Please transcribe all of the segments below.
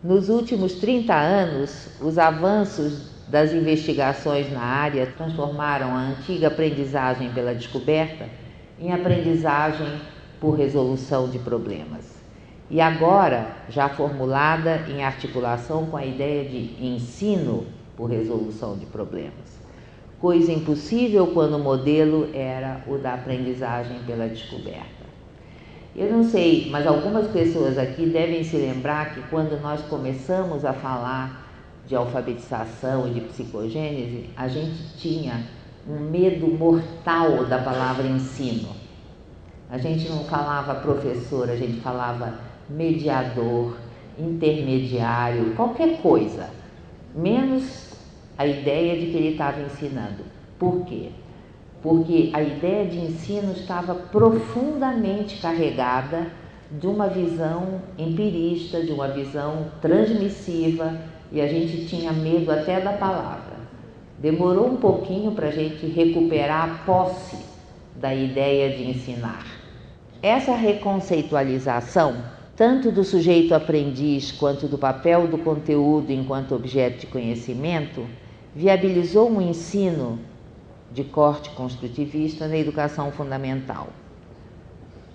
Nos últimos 30 anos, os avanços das investigações na área transformaram a antiga aprendizagem pela descoberta em aprendizagem por resolução de problemas. E agora, já formulada em articulação com a ideia de ensino por resolução de problemas. Coisa impossível quando o modelo era o da aprendizagem pela descoberta. Eu não sei, mas algumas pessoas aqui devem se lembrar que quando nós começamos a falar de alfabetização e de psicogênese, a gente tinha um medo mortal da palavra ensino. A gente não falava professor, a gente falava mediador, intermediário, qualquer coisa, menos a ideia de que ele estava ensinando. Por quê? Porque a ideia de ensino estava profundamente carregada de uma visão empirista, de uma visão transmissiva, e a gente tinha medo até da palavra. Demorou um pouquinho para a gente recuperar a posse da ideia de ensinar. Essa reconceitualização, tanto do sujeito aprendiz quanto do papel do conteúdo enquanto objeto de conhecimento, viabilizou um ensino de corte construtivista na educação fundamental.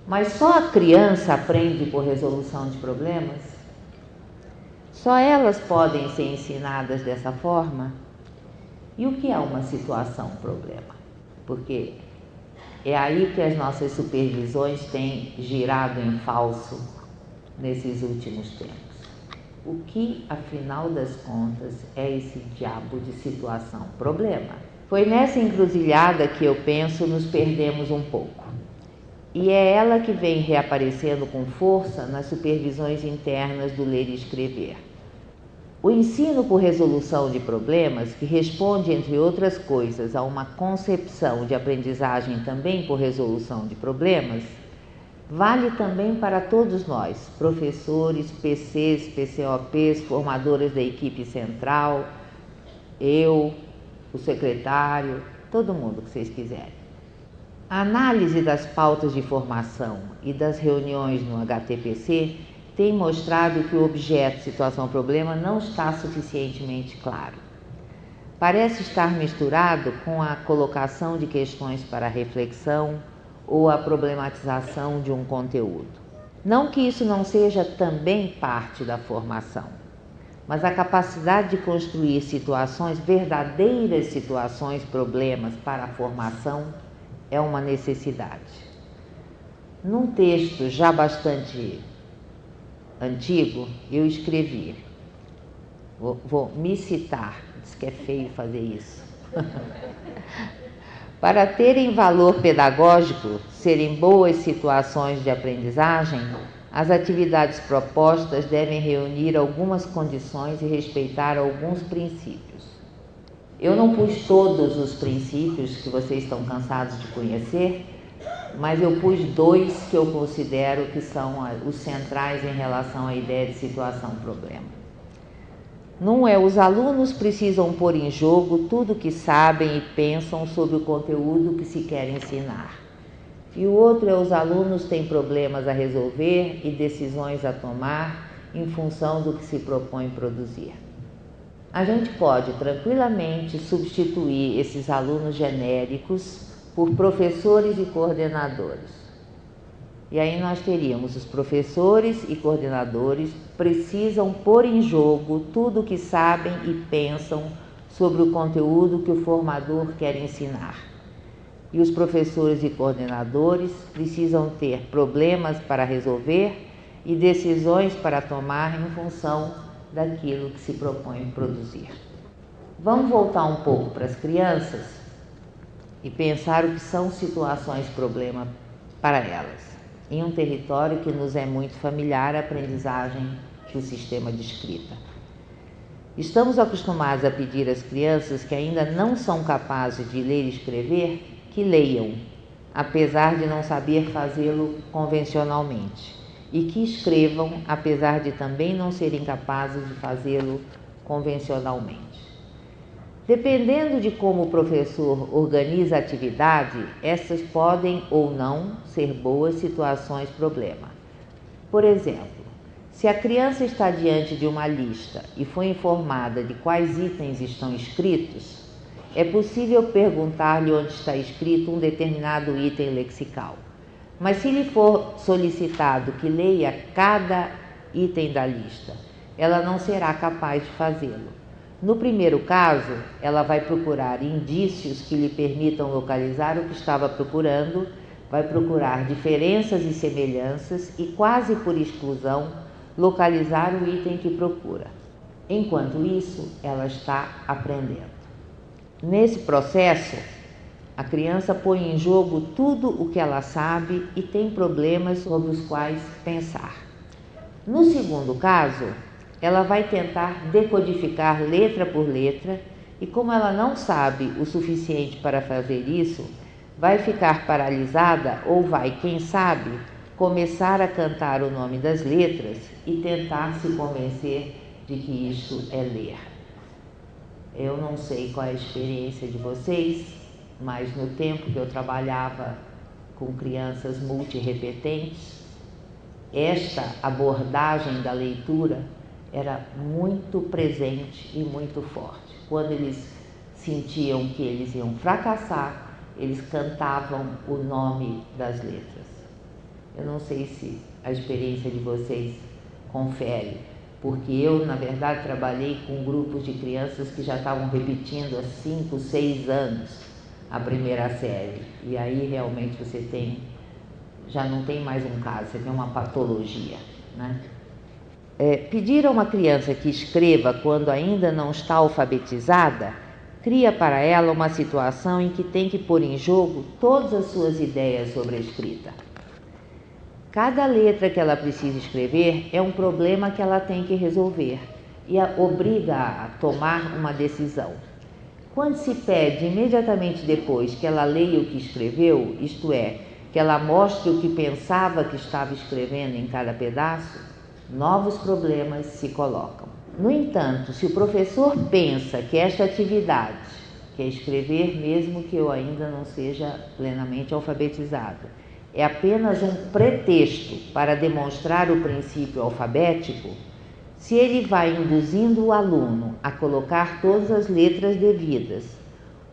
Mas só a criança aprende por resolução de problemas? Só elas podem ser ensinadas dessa forma? E o que é uma situação problema? Porque é aí que as nossas supervisões têm girado em falso nesses últimos tempos. O que, afinal das contas, é esse diabo de situação problema? Foi nessa encruzilhada que eu penso nos perdemos um pouco. E é ela que vem reaparecendo com força nas supervisões internas do ler e escrever. O ensino por resolução de problemas, que responde, entre outras coisas, a uma concepção de aprendizagem também por resolução de problemas, vale também para todos nós, professores, PCs, PCOPs, formadoras da equipe central, eu, o secretário, todo mundo que vocês quiserem. A análise das pautas de formação e das reuniões no HTPC tem mostrado que o objeto situação-problema não está suficientemente claro. Parece estar misturado com a colocação de questões para reflexão ou a problematização de um conteúdo. Não que isso não seja também parte da formação, mas a capacidade de construir situações, verdadeiras situações, problemas para a formação é uma necessidade. Num texto já bastante antigo, eu escrevi, vou me citar, diz que é feio fazer isso. Para terem valor pedagógico, serem boas situações de aprendizagem, as atividades propostas devem reunir algumas condições e respeitar alguns princípios. Eu não pus todos os princípios que vocês estão cansados de conhecer, mas eu pus 2 que eu considero que são os centrais em relação à ideia de situação-problema. Num é, os alunos precisam pôr em jogo tudo o que sabem e pensam sobre o conteúdo que se quer ensinar. E o outro é, os alunos têm problemas a resolver e decisões a tomar em função do que se propõe produzir. A gente pode tranquilamente substituir esses alunos genéricos por professores e coordenadores. E aí nós teríamos os professores e coordenadores precisam pôr em jogo tudo o que sabem e pensam sobre o conteúdo que o formador quer ensinar. E os professores e coordenadores precisam ter problemas para resolver e decisões para tomar em função daquilo que se propõe produzir. Vamos voltar um pouco para as crianças e pensar o que são situações-problema para elas, em um território que nos é muito familiar, a aprendizagem do sistema de escrita. Estamos acostumados a pedir às crianças que ainda não são capazes de ler e escrever, que leiam, apesar de não saber fazê-lo convencionalmente, e que escrevam, apesar de também não serem capazes de fazê-lo convencionalmente. Dependendo de como o professor organiza a atividade, essas podem ou não ser boas situações-problema. Por exemplo, Se a criança está diante de uma lista e foi informada de quais itens estão escritos, é possível perguntar-lhe onde está escrito um determinado item lexical. Mas se lhe for solicitado que leia cada item da lista, ela não será capaz de fazê-lo. No primeiro caso, ela vai procurar indícios que lhe permitam localizar o que estava procurando, vai procurar diferenças e semelhanças e, quase por exclusão, localizar o item que procura. Enquanto isso, ela está aprendendo. Nesse processo, a criança põe em jogo tudo o que ela sabe e tem problemas sobre os quais pensar. No segundo caso, ela vai tentar decodificar letra por letra e, como ela não sabe o suficiente para fazer isso, vai ficar paralisada ou vai, quem sabe, começar a cantar o nome das letras e tentar se convencer de que isso é ler. Eu não sei qual é a experiência de vocês, mas no tempo que eu trabalhava com crianças multirrepetentes, esta abordagem da leitura era muito presente e muito forte. Quando eles sentiam que eles iam fracassar, eles cantavam o nome das letras. Eu não sei se a experiência de vocês confere, porque eu, na verdade, trabalhei com grupos de crianças que já estavam repetindo há 5, 6 anos a primeira série. E aí realmente já não tem mais um caso, você tem uma patologia, né? Pedir a uma criança que escreva quando ainda não está alfabetizada cria para ela uma situação em que tem que pôr em jogo todas as suas ideias sobre a escrita. Cada letra que ela precisa escrever é um problema que ela tem que resolver e a obriga a tomar uma decisão. Quando se pede imediatamente depois que ela leia o que escreveu, isto é, que ela mostre o que pensava que estava escrevendo em cada pedaço, novos problemas se colocam. No entanto, se o professor pensa que esta atividade, que é escrever mesmo que eu ainda não seja plenamente alfabetizada, é apenas um pretexto para demonstrar o princípio alfabético, se ele vai induzindo o aluno a colocar todas as letras devidas,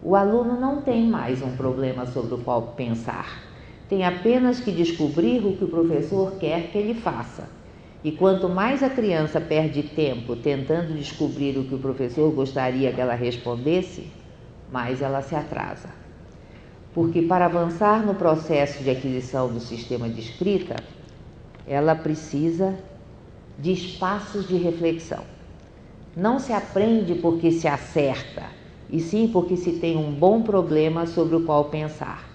o aluno não tem mais um problema sobre o qual pensar. Tem apenas que descobrir o que o professor quer que ele faça. E quanto mais a criança perde tempo tentando descobrir o que o professor gostaria que ela respondesse, mais ela se atrasa. Porque para avançar no processo de aquisição do sistema de escrita, ela precisa de espaços de reflexão. Não se aprende porque se acerta, e sim porque se tem um bom problema sobre o qual pensar.